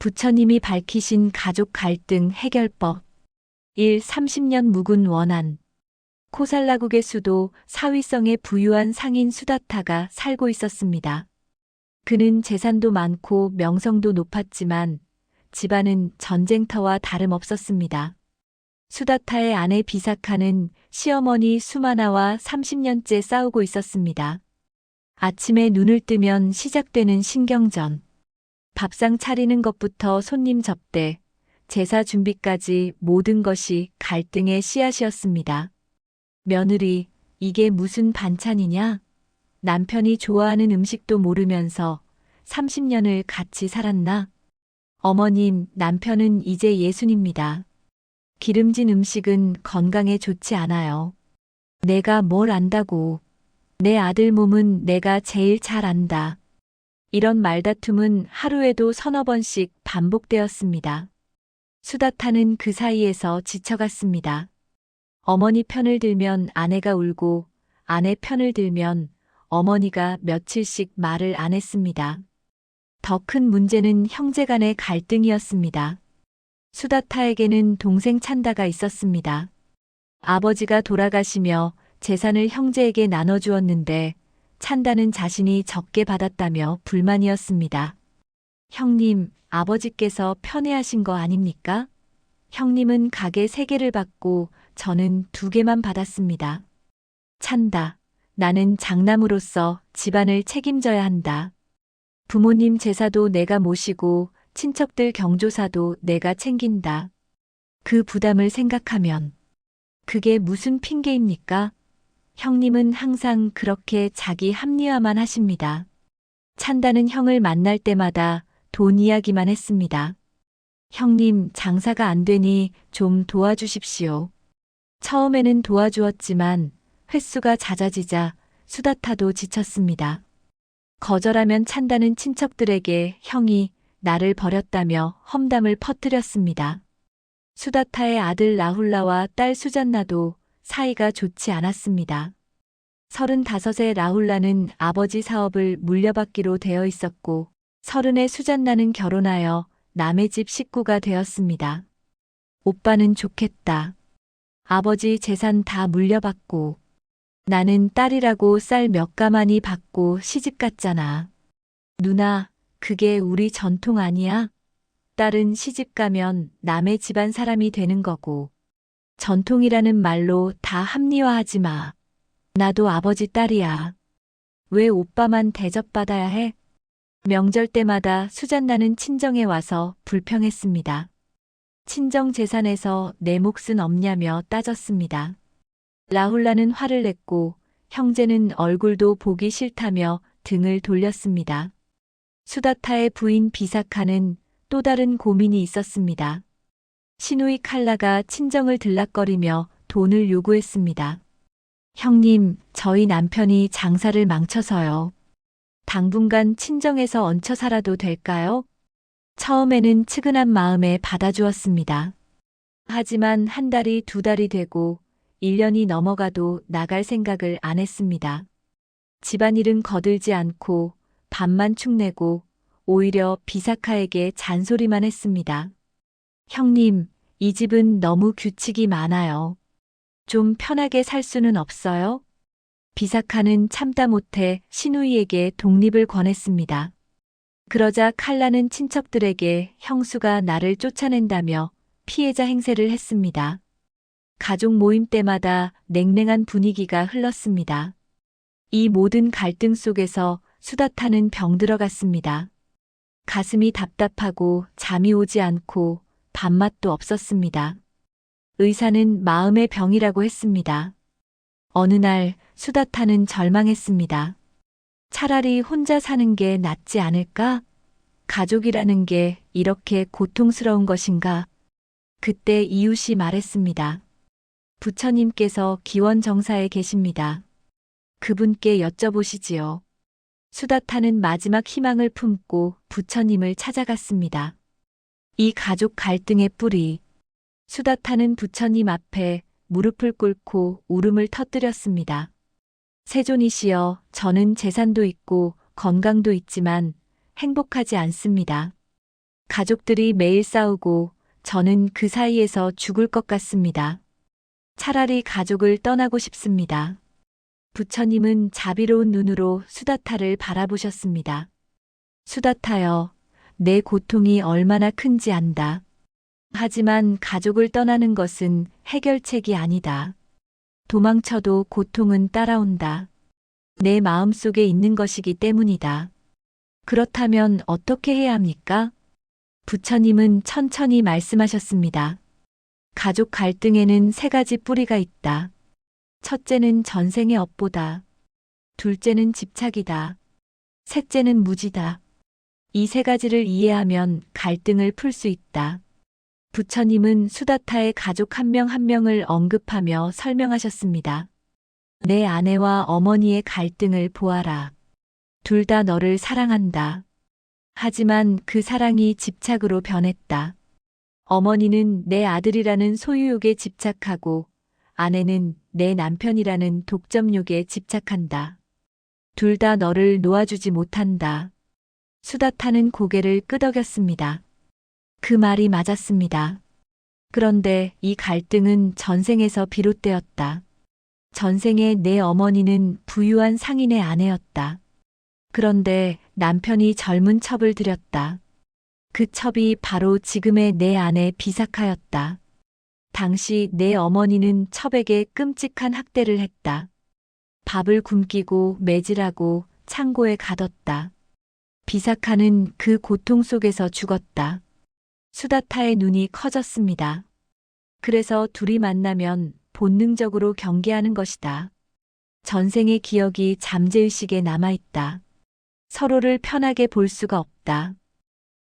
부처님이 밝히신 가족 갈등 해결법. 1. 30년 묵은 원한. 코살라국의 수도 사위성에 부유한 상인 수다타가 살고 있었습니다. 그는 재산도 많고 명성도 높았지만 집안은 전쟁터와 다름없었습니다. 수다타의 아내 비사카는 시어머니 수마나와 30년째 싸우고 있었습니다. 아침에 눈을 뜨면 시작되는 신경전. 밥상 차리는 것부터 손님 접대, 제사 준비까지 모든 것이 갈등의 씨앗이었습니다. 며느리, 이게 무슨 반찬이냐? 남편이 좋아하는 음식도 모르면서 30년을 같이 살았나? 어머님, 남편은 이제 예순입니다. 기름진 음식은 건강에 좋지 않아요. 내가 뭘 안다고. 내 아들 몸은 내가 제일 잘 안다. 이런 말다툼은 하루에도 서너 번씩 반복되었습니다. 수다타는 그 사이에서 지쳐갔습니다. 어머니 편을 들면 아내가 울고 아내 편을 들면 어머니가 며칠씩 말을 안 했습니다. 더 큰 문제는 형제간의 갈등이었습니다. 수다타에게는 동생 찬다가 있었습니다. 아버지가 돌아가시며 재산을 형제에게 나눠주었는데 찬다는 자신이 적게 받았다며 불만이었습니다. 형님, 아버지께서 편애하신 거 아닙니까? 형님은 가게 3개를 받고 저는 2개만 받았습니다. 찬다. 나는 장남으로서 집안을 책임져야 한다. 부모님 제사도 내가 모시고 친척들 경조사도 내가 챙긴다. 그 부담을 생각하면 그게 무슨 핑계입니까? 형님은 항상 그렇게 자기 합리화만 하십니다. 찬다는 형을 만날 때마다 돈 이야기만 했습니다. 형님, 장사가 안 되니 좀 도와주십시오. 처음에는 도와주었지만 횟수가 잦아지자 수다타도 지쳤습니다. 거절하면 찬다는 친척들에게 형이 나를 버렸다며 험담을 퍼뜨렸습니다. 수다타의 아들 라훌라와 딸 수잔나도 사이가 좋지 않았습니다. 35의 라훌라는 아버지 사업을 물려받기로 되어 있었고 30의 수잔나는 결혼하여 남의 집 식구가 되었습니다. 오빠는 좋겠다. 아버지 재산 다 물려받고 나는 딸이라고 쌀 몇 가마니 받고 시집 갔잖아. 누나, 그게 우리 전통 아니야? 딸은 시집 가면 남의 집안 사람이 되는 거고 전통이라는 말로 다 합리화하지 마. 나도 아버지 딸이야. 왜 오빠만 대접받아야 해? 명절 때마다 수잔나는 친정에 와서 불평했습니다. 친정 재산에서 내 몫은 없냐며 따졌습니다. 라훌라는 화를 냈고 형제는 얼굴도 보기 싫다며 등을 돌렸습니다. 수다타의 부인 비사카는 또 다른 고민이 있었습니다. 시누이 칼라가 친정을 들락거리며 돈을 요구했습니다. 형님, 저희 남편이 장사를 망쳐서요. 당분간 친정에서 얹혀 살아도 될까요? 처음에는 측은한 마음에 받아주었습니다. 하지만 1달이 2달이 되고 1년이 넘어가도 나갈 생각을 안 했습니다. 집안일은 거들지 않고 밥만 축내고 오히려 비사카에게 잔소리만 했습니다. 형님, 이 집은 너무 규칙이 많아요. 좀 편하게 살 수는 없어요? 비사카는 참다 못해 시누이에게 독립을 권했습니다. 그러자 칼라는 친척들에게 형수가 나를 쫓아낸다며 피해자 행세를 했습니다. 가족 모임 때마다 냉랭한 분위기가 흘렀습니다. 이 모든 갈등 속에서 수다타는 병들어갔습니다. 가슴이 답답하고 잠이 오지 않고 밥맛도 없었습니다. 의사는 마음의 병이라고 했습니다. 어느 날 수다타는 절망했습니다. 차라리 혼자 사는 게 낫지 않을까? 가족이라는 게 이렇게 고통스러운 것인가? 그때 이웃이 말했습니다. 부처님께서 기원정사에 계십니다. 그분께 여쭤보시지요. 수다타는 마지막 희망을 품고 부처님을 찾아갔습니다. 이 가족 갈등의 뿌리. 수다타는 부처님 앞에 무릎을 꿇고 울음을 터뜨렸습니다. 세존이시여, 저는 재산도 있고 건강도 있지만 행복하지 않습니다. 가족들이 매일 싸우고 저는 그 사이에서 죽을 것 같습니다. 차라리 가족을 떠나고 싶습니다. 부처님은 자비로운 눈으로 수다타를 바라보셨습니다. 수다타여, 내 고통이 얼마나 큰지 안다. 하지만 가족을 떠나는 것은 해결책이 아니다. 도망쳐도 고통은 따라온다. 내 마음속에 있는 것이기 때문이다. 그렇다면 어떻게 해야 합니까? 부처님은 천천히 말씀하셨습니다. 가족 갈등에는 세 가지 뿌리가 있다. 첫째는 전생의 업보다. 둘째는 집착이다. 셋째는 무지다. 이 세 가지를 이해하면 갈등을 풀 수 있다. 부처님은 수다타의 가족 한 명 한 명을 언급하며 설명하셨습니다. 내 아내와 어머니의 갈등을 보아라. 둘 다 너를 사랑한다. 하지만 그 사랑이 집착으로 변했다. 어머니는 내 아들이라는 소유욕에 집착하고 아내는 내 남편이라는 독점욕에 집착한다. 둘 다 너를 놓아주지 못한다. 수다타는 고개를 끄덕였습니다. 그 말이 맞았습니다. 그런데 이 갈등은 전생에서 비롯되었다. 전생에 내 어머니는 부유한 상인의 아내였다. 그런데 남편이 젊은 첩을 들였다. 그 첩이 바로 지금의 내 아내 비사카였다. 당시 내 어머니는 첩에게 끔찍한 학대를 했다. 밥을 굶기고 매질하고 창고에 가뒀다. 비사카는 그 고통 속에서 죽었다. 수다타의 눈이 커졌습니다. 그래서 둘이 만나면 본능적으로 경계하는 것이다. 전생의 기억이 잠재의식에 남아있다. 서로를 편하게 볼 수가 없다.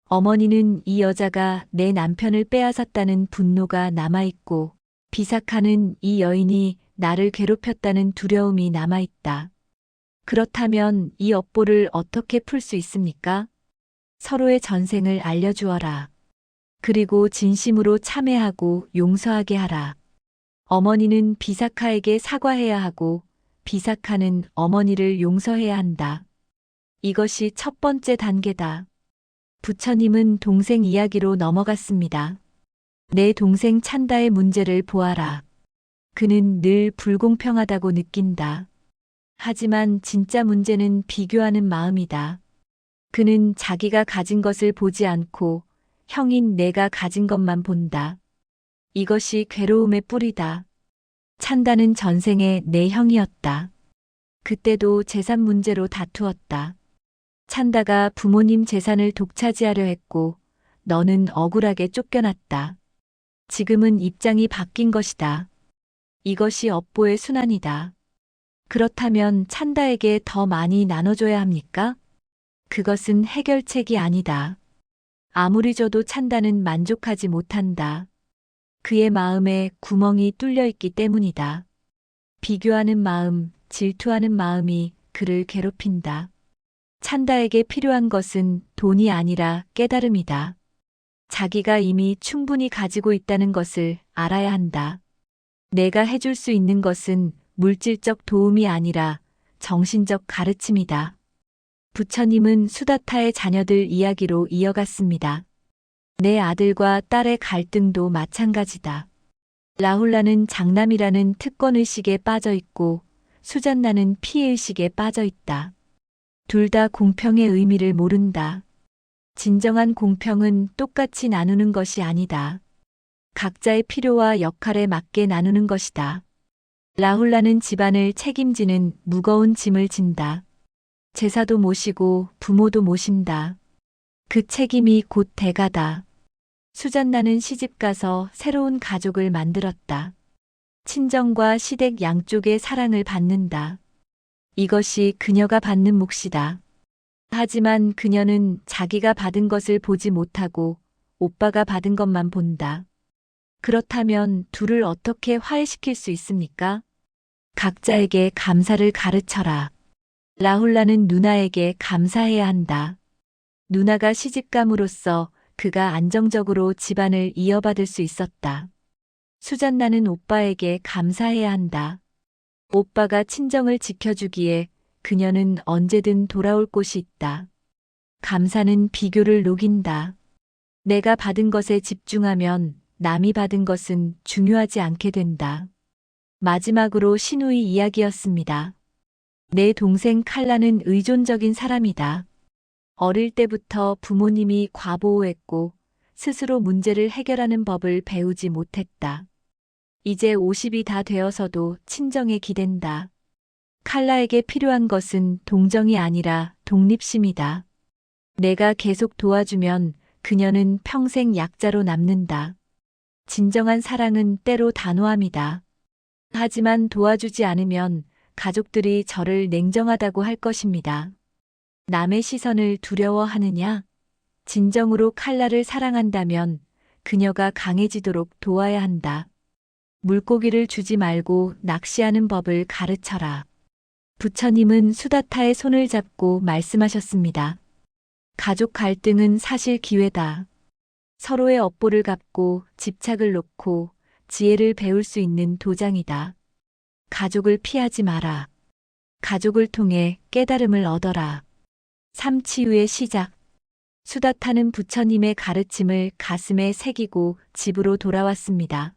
어머니는 이 여자가 내 남편을 빼앗았다는 분노가 남아있고 비사카는 이 여인이 나를 괴롭혔다는 두려움이 남아있다. 그렇다면 이 업보를 어떻게 풀 수 있습니까? 서로의 전생을 알려주어라. 그리고 진심으로 참회하고 용서하게 하라. 어머니는 비사카에게 사과해야 하고 비사카는 어머니를 용서해야 한다. 이것이 첫 번째 단계다. 부처님은 동생 이야기로 넘어갔습니다. 내 동생 찬다의 문제를 보아라. 그는 늘 불공평하다고 느낀다. 하지만 진짜 문제는 비교하는 마음이다. 그는 자기가 가진 것을 보지 않고 형인 내가 가진 것만 본다. 이것이 괴로움의 뿌리다. 찬다는 전생에 내 형이었다. 그때도 재산 문제로 다투었다. 찬다가 부모님 재산을 독차지하려 했고 너는 억울하게 쫓겨났다. 지금은 입장이 바뀐 것이다. 이것이 업보의 순환이다. 그렇다면 찬다에게 더 많이 나눠줘야 합니까? 그것은 해결책이 아니다. 아무리 줘도 찬다는 만족하지 못한다. 그의 마음에 구멍이 뚫려 있기 때문이다. 비교하는 마음, 질투하는 마음이 그를 괴롭힌다. 찬다에게 필요한 것은 돈이 아니라 깨달음이다. 자기가 이미 충분히 가지고 있다는 것을 알아야 한다. 내가 해줄 수 있는 것은 물질적 도움이 아니라 정신적 가르침이다. 부처님은 수다타의 자녀들 이야기로 이어갔습니다. 내 아들과 딸의 갈등도 마찬가지다. 라훌라는 장남이라는 특권의식에 빠져 있고 수잔나는 피해의식에 빠져 있다. 둘 다 공평의 의미를 모른다. 진정한 공평은 똑같이 나누는 것이 아니다. 각자의 필요와 역할에 맞게 나누는 것이다. 라훌라는 집안을 책임지는 무거운 짐을 진다. 제사도 모시고 부모도 모신다. 그 책임이 곧 대가다. 수잔나는 시집가서 새로운 가족을 만들었다. 친정과 시댁 양쪽의 사랑을 받는다. 이것이 그녀가 받는 몫이다. 하지만 그녀는 자기가 받은 것을 보지 못하고 오빠가 받은 것만 본다. 그렇다면 둘을 어떻게 화해시킬 수 있습니까? 각자에게 감사를 가르쳐라. 라훌라는 누나에게 감사해야 한다. 누나가 시집감으로써 그가 안정적으로 집안을 이어받을 수 있었다. 수잔나는 오빠에게 감사해야 한다. 오빠가 친정을 지켜주기에 그녀는 언제든 돌아올 곳이 있다. 감사는 비교를 녹인다. 내가 받은 것에 집중하면 남이 받은 것은 중요하지 않게 된다. 마지막으로 시누이 이야기였습니다. 내 동생 칼라는 의존적인 사람이다. 어릴 때부터 부모님이 과보호했고 스스로 문제를 해결하는 법을 배우지 못했다. 이제 50이 다 되어서도 친정에 기댄다. 칼라에게 필요한 것은 동정이 아니라 독립심이다. 내가 계속 도와주면 그녀는 평생 약자로 남는다. 진정한 사랑은 때로 단호함이다. 하지만 도와주지 않으면 가족들이 저를 냉정하다고 할 것입니다. 남의 시선을 두려워하느냐? 진정으로 칼라를 사랑한다면 그녀가 강해지도록 도와야 한다. 물고기를 주지 말고 낚시하는 법을 가르쳐라. 부처님은 수다타의 손을 잡고 말씀하셨습니다. 가족 갈등은 사실 기회다. 서로의 업보를 갚고 집착을 놓고 지혜를 배울 수 있는 도장이다. 가족을 피하지 마라. 가족을 통해 깨달음을 얻어라. 삶 치유의 시작. 수다타는 부처님의 가르침을 가슴에 새기고 집으로 돌아왔습니다.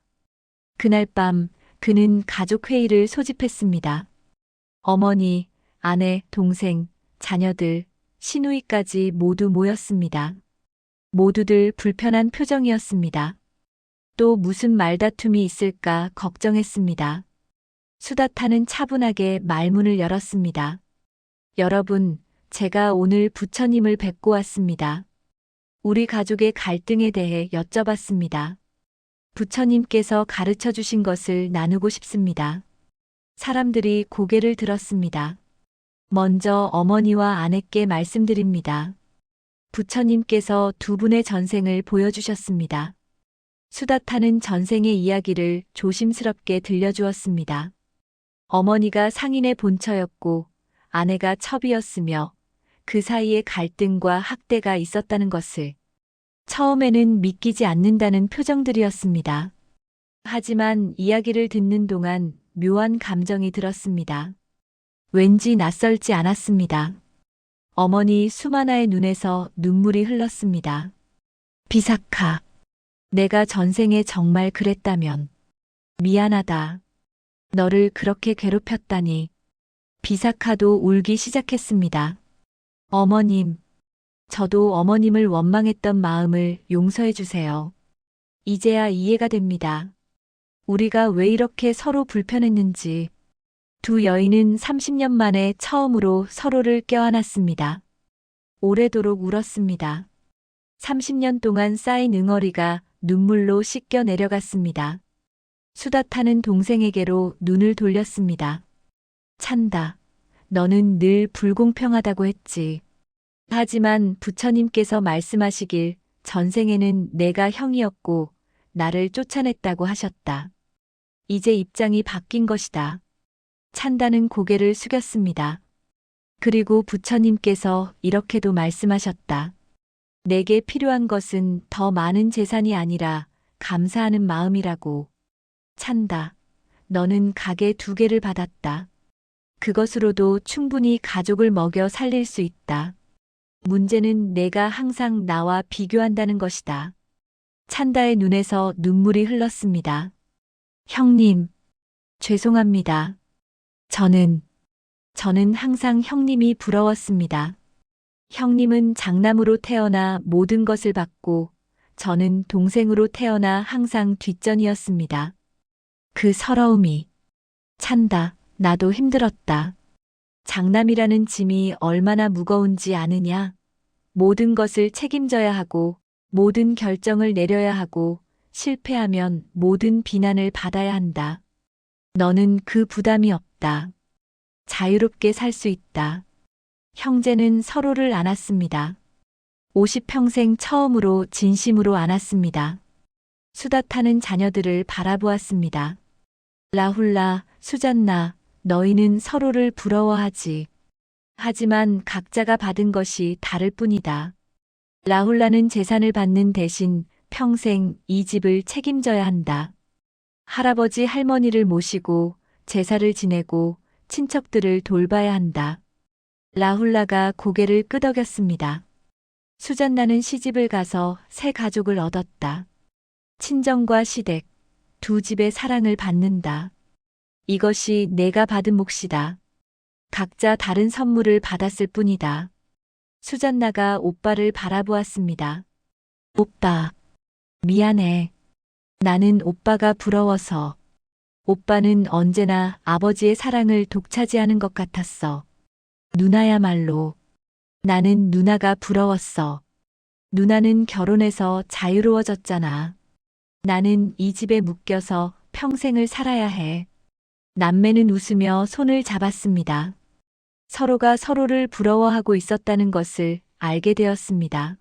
그날 밤 그는 가족회의를 소집했습니다. 어머니, 아내, 동생, 자녀들, 시누이까지 모두 모였습니다. 모두들 불편한 표정이었습니다. 또 무슨 말다툼이 있을까 걱정했습니다. 수다타는 차분하게 말문을 열었습니다. 여러분, 제가 오늘 부처님을 뵙고 왔습니다. 우리 가족의 갈등에 대해 여쭤봤습니다. 부처님께서 가르쳐 주신 것을 나누고 싶습니다. 사람들이 고개를 들었습니다. 먼저 어머니와 아내께 말씀드립니다. 부처님께서 두 분의 전생을 보여주셨습니다. 수다타는 전생의 이야기를 조심스럽게 들려주었습니다. 어머니가 상인의 본처였고 아내가 첩이었으며 그 사이에 갈등과 학대가 있었다는 것을 처음에는 믿기지 않는다는 표정들이었습니다. 하지만 이야기를 듣는 동안 묘한 감정이 들었습니다. 왠지 낯설지 않았습니다. 어머니 수마나의 눈에서 눈물이 흘렀습니다. 비사카, 내가 전생에 정말 그랬다면 미안하다. 너를 그렇게 괴롭혔다니. 비사카도 울기 시작했습니다. 어머님, 저도 어머님을 원망했던 마음을 용서해 주세요. 이제야 이해가 됩니다. 우리가 왜 이렇게 서로 불편했는지. 두 여인은 30년 만에 처음으로 서로를 껴안았습니다. 오래도록 울었습니다. 30년 동안 쌓인 응어리가 눈물로 씻겨 내려갔습니다. 수다타는 동생에게로 눈을 돌렸습니다. 찬다. 너는 늘 불공평하다고 했지. 하지만 부처님께서 말씀하시길 전생에는 내가 형이었고 나를 쫓아냈다고 하셨다. 이제 입장이 바뀐 것이다. 찬다는 고개를 숙였습니다. 그리고 부처님께서 이렇게도 말씀하셨다. 내게 필요한 것은 더 많은 재산이 아니라 감사하는 마음이라고. 찬다. 너는 가게 2개를 받았다. 그것으로도 충분히 가족을 먹여 살릴 수 있다. 문제는 내가 항상 나와 비교한다는 것이다. 찬다의 눈에서 눈물이 흘렀습니다. 형님, 죄송합니다. 저는 항상 형님이 부러웠습니다. 형님은 장남으로 태어나 모든 것을 받고 저는 동생으로 태어나 항상 뒷전이었습니다. 그 서러움이. 찬다. 나도 힘들었다. 장남이라는 짐이 얼마나 무거운지 아느냐? 모든 것을 책임져야 하고 모든 결정을 내려야 하고 실패하면 모든 비난을 받아야 한다. 너는 그 부담이 없다. 자유롭게 살 수 있다. 형제는 서로를 안았습니다. 50평생 처음으로 진심으로 안았습니다. 수다타는 자녀들을 바라보았습니다. 라훌라, 수잔나, 너희는 서로를 부러워하지. 하지만 각자가 받은 것이 다를 뿐이다. 라훌라는 재산을 받는 대신 평생 이 집을 책임져야 한다. 할아버지 할머니를 모시고 제사를 지내고 친척들을 돌봐야 한다. 라훌라가 고개를 끄덕였습니다. 수잔나는 시집을 가서 새 가족을 얻었다. 친정과 시댁, 두 집의 사랑을 받는다. 이것이 내가 받은 몫이다. 각자 다른 선물을 받았을 뿐이다. 수잔나가 오빠를 바라보았습니다. 오빠, 미안해. 나는 오빠가 부러워서. 오빠는 언제나 아버지의 사랑을 독차지하는 것 같았어. 누나야말로. 나는 누나가 부러웠어. 누나는 결혼해서 자유로워졌잖아. 나는 이 집에 묶여서 평생을 살아야 해. 남매는 웃으며 손을 잡았습니다. 서로가 서로를 부러워하고 있었다는 것을 알게 되었습니다.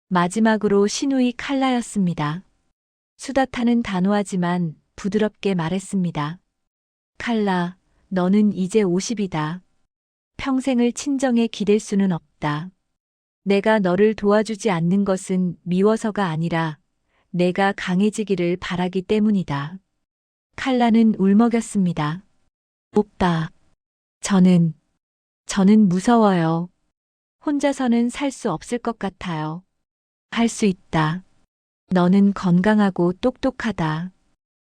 마지막으로 시누이 칼라였습니다. 수다타는 단호하지만 부드럽게 말했습니다. 칼라, 너는 이제 50이다. 평생을 친정에 기댈 수는 없다. 내가 너를 도와주지 않는 것은 미워서가 아니라 내가 강해지기를 바라기 때문이다. 칼라는 울먹였습니다. 오빠, 저는 무서워요. 혼자서는 살 수 없을 것 같아요. 할 수 있다. 너는 건강하고 똑똑하다.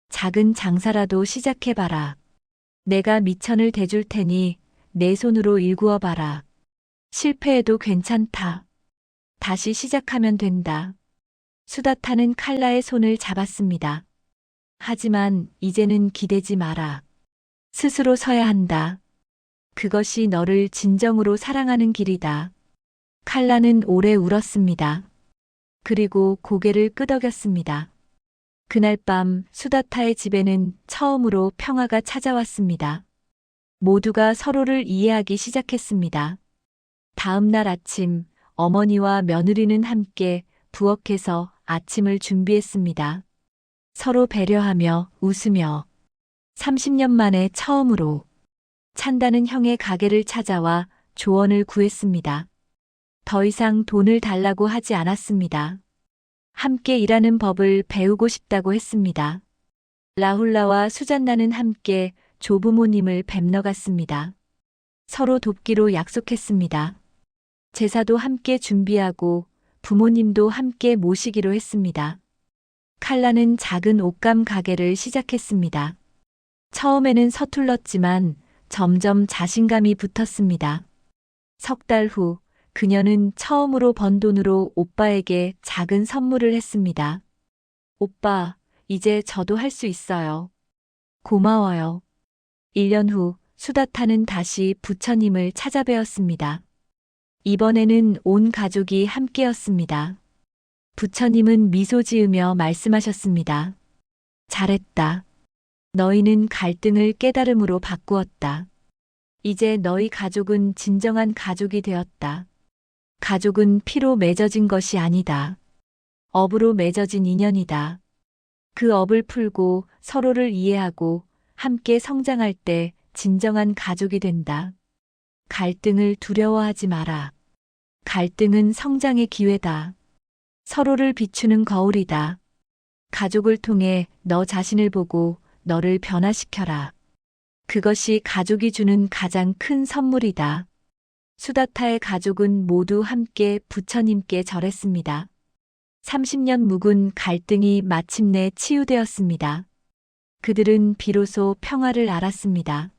작은 장사라도 시작해봐라. 내가 미천을 대줄 테니 내 손으로 일구어봐라. 실패해도 괜찮다. 다시 시작하면 된다. 수다타는 칼라의 손을 잡았습니다. 하지만 이제는 기대지 마라. 스스로 서야 한다. 그것이 너를 진정으로 사랑하는 길이다. 칼라는 오래 울었습니다. 그리고 고개를 끄덕였습니다. 그날 밤 수다타의 집에는 처음으로 평화가 찾아왔습니다. 모두가 서로를 이해하기 시작했습니다. 다음 날 아침 어머니와 며느리는 함께 부엌에서 아침을 준비했습니다. 서로 배려하며 웃으며 30년 만에 처음으로 찬다는 형의 가게를 찾아와 조언을 구했습니다. 더 이상 돈을 달라고 하지 않았습니다. 함께 일하는 법을 배우고 싶다고 했습니다. 라훌라와 수잔나는 함께 조부모님을 뵙러 갔습니다. 서로 돕기로 약속했습니다. 제사도 함께 준비하고 부모님도 함께 모시기로 했습니다. 칼라는 작은 옷감 가게를 시작했습니다. 처음에는 서툴렀지만 점점 자신감이 붙었습니다. 석 달 후 그녀는 처음으로 번 돈으로 오빠에게 작은 선물을 했습니다. 오빠, 이제 저도 할 수 있어요. 고마워요. 1년 후 수다타는 다시 부처님을 찾아뵈었습니다. 이번에는 온 가족이 함께였습니다. 부처님은 미소 지으며 말씀하셨습니다. 잘했다. 너희는 갈등을 깨달음으로 바꾸었다. 이제 너희 가족은 진정한 가족이 되었다. 가족은 피로 맺어진 것이 아니다. 업으로 맺어진 인연이다. 그 업을 풀고 서로를 이해하고 함께 성장할 때 진정한 가족이 된다. 갈등을 두려워하지 마라. 갈등은 성장의 기회다. 서로를 비추는 거울이다. 가족을 통해 너 자신을 보고 너를 변화시켜라. 그것이 가족이 주는 가장 큰 선물이다. 수다타의 가족은 모두 함께 부처님께 절했습니다. 30년 묵은 갈등이 마침내 치유되었습니다. 그들은 비로소 평화를 알았습니다.